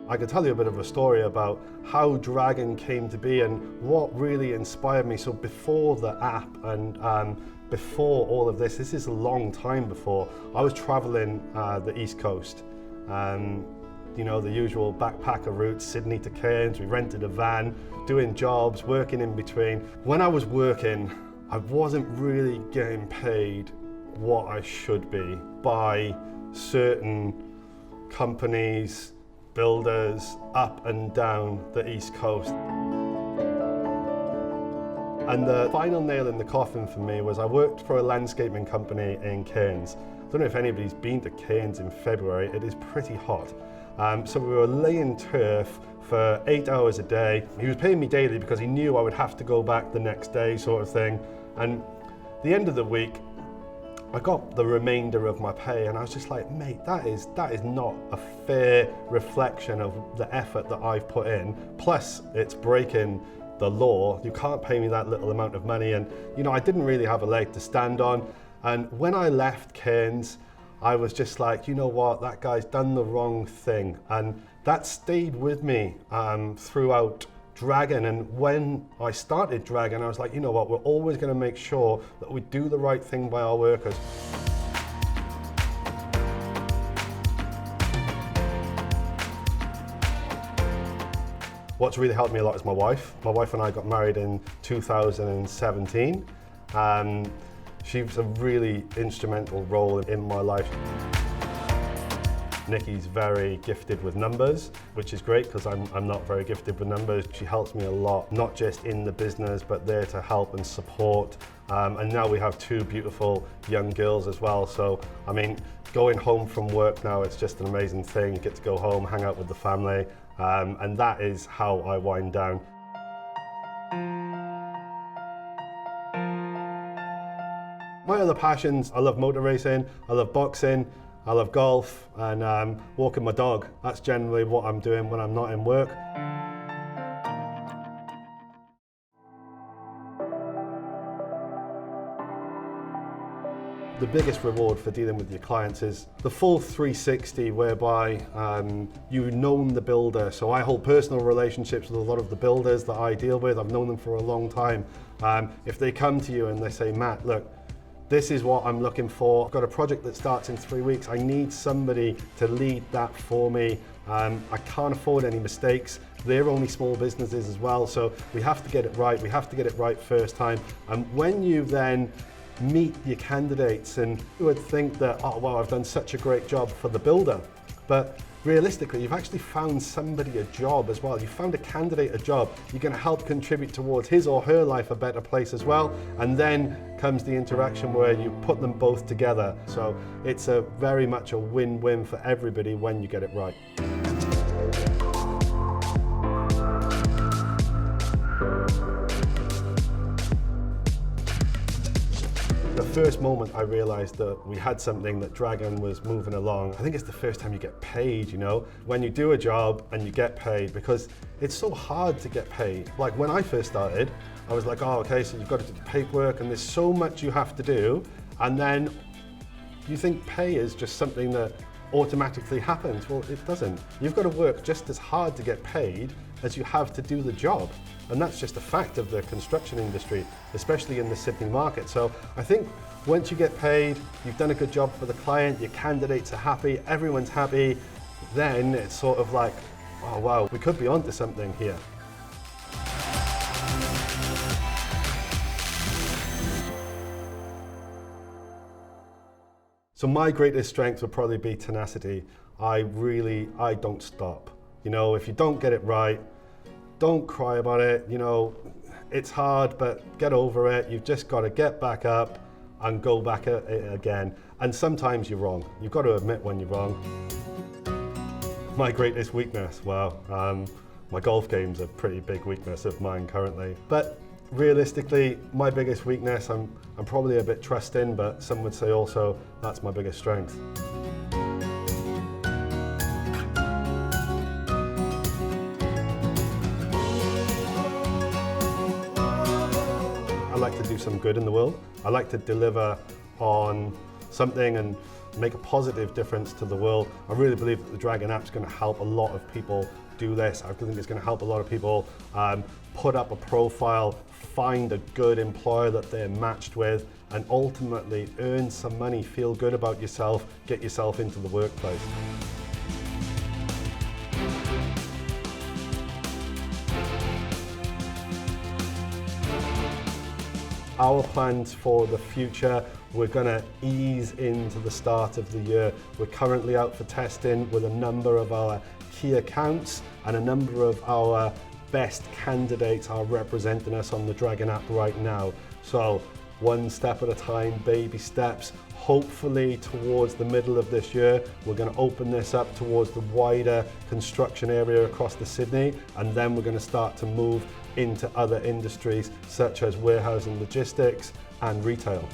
I could tell you a bit of a story about how Dragon came to be and what really inspired me. So before the app and before all of this is a long time before, I was traveling the East Coast. You know, the usual backpacker route, Sydney to Cairns. We rented a van, doing jobs, working in between. When I was working, I wasn't really getting paid what I should be by certain companies, builders up and down the East Coast. And the final nail in the coffin for me was I worked for a landscaping company in Cairns. I don't know if anybody's been to Cairns in February, it is pretty hot. So we were laying turf for 8 hours a day. He was paying me daily because he knew I would have to go back the next day, sort of thing. And the end of the week, I got the remainder of my pay and I was just like, mate, that is not a fair reflection of the effort that I've put in. Plus, it's breaking the law. You can't pay me that little amount of money. And, you know, I didn't really have a leg to stand on. And when I left Cairns, I was just like, you know what, that guy's done the wrong thing. And that stayed with me throughout Dragon. And when I started Dragon, I was like, you know what, we're always going to make sure that we do the right thing by our workers. What's really helped me a lot is my wife. My wife and I got married in 2017. She was a really instrumental role in my life. Nikki's very gifted with numbers, which is great because I'm not very gifted with numbers. She helps me a lot, not just in the business, but there to help and support. And now we have two beautiful young girls as well. So, I mean, going home from work now, it's just an amazing thing. You get to go home, hang out with the family, and that is how I wind down. My other passions, I love motor racing, I love boxing, I love golf, and walking my dog. That's generally what I'm doing when I'm not in work. The biggest reward for dealing with your clients is the full 360, whereby you've known the builder. So I hold personal relationships with a lot of the builders that I deal with. I've known them for a long time. If they come to you and they say, Matt, look, this is what I'm looking for. I've got a project that starts in 3 weeks. I need somebody to lead that for me. I can't afford any mistakes. They're only small businesses as well, so we have to get it right. We have to get it right first time. And when you then meet your candidates, and you would think that, oh wow, I've done such a great job for the builder, but realistically, you've actually found somebody a job as well. You found a candidate a job. You're going to help contribute towards his or her life a better place as well. And then comes the interaction where you put them both together. So it's very much a win-win for everybody when you get it right. The first moment I realized that we had something, that Dragon was moving along, I think it's the first time you get paid, you know? When you do a job and you get paid, because it's so hard to get paid. Like when I first started, I was like, oh, okay, so you've got to do the paperwork and there's so much you have to do. And then you think pay is just something that automatically happens. Well, it doesn't. You've got to work just as hard to get paid as you have to do the job. And that's just a fact of the construction industry, especially in the Sydney market. So I think once you get paid, you've done a good job for the client, your candidates are happy, everyone's happy, then it's sort of like, oh wow, we could be onto something here. So my greatest strength would probably be tenacity. I don't stop. You know, if you don't get it right, don't cry about it. You know, it's hard, but get over it. You've just got to get back up and go back at it again. And sometimes you're wrong. You've got to admit when you're wrong. My greatest weakness, well, my golf game's a pretty big weakness of mine currently. But realistically, my biggest weakness, I'm probably a bit trusting, but some would say also that's my biggest strength. I like to do some good in the world. I like to deliver on something and make a positive difference to the world. I really believe that the Dragon app's going to help a lot of people do this. I think it's going to help a lot of people put up a profile, find a good employer that they're matched with, and ultimately earn some money, feel good about yourself, get yourself into the workplace. Our plans for the future, we're going to ease into the start of the year. We're currently out for testing with a number of our key accounts, and a number of our best candidates are representing us on the Dragon app right now. So one step at a time, baby steps. Hopefully towards the middle of this year, we're going to open this up towards the wider construction area across the Sydney, and then we're going to start to move into other industries such as warehouse and logistics and retail.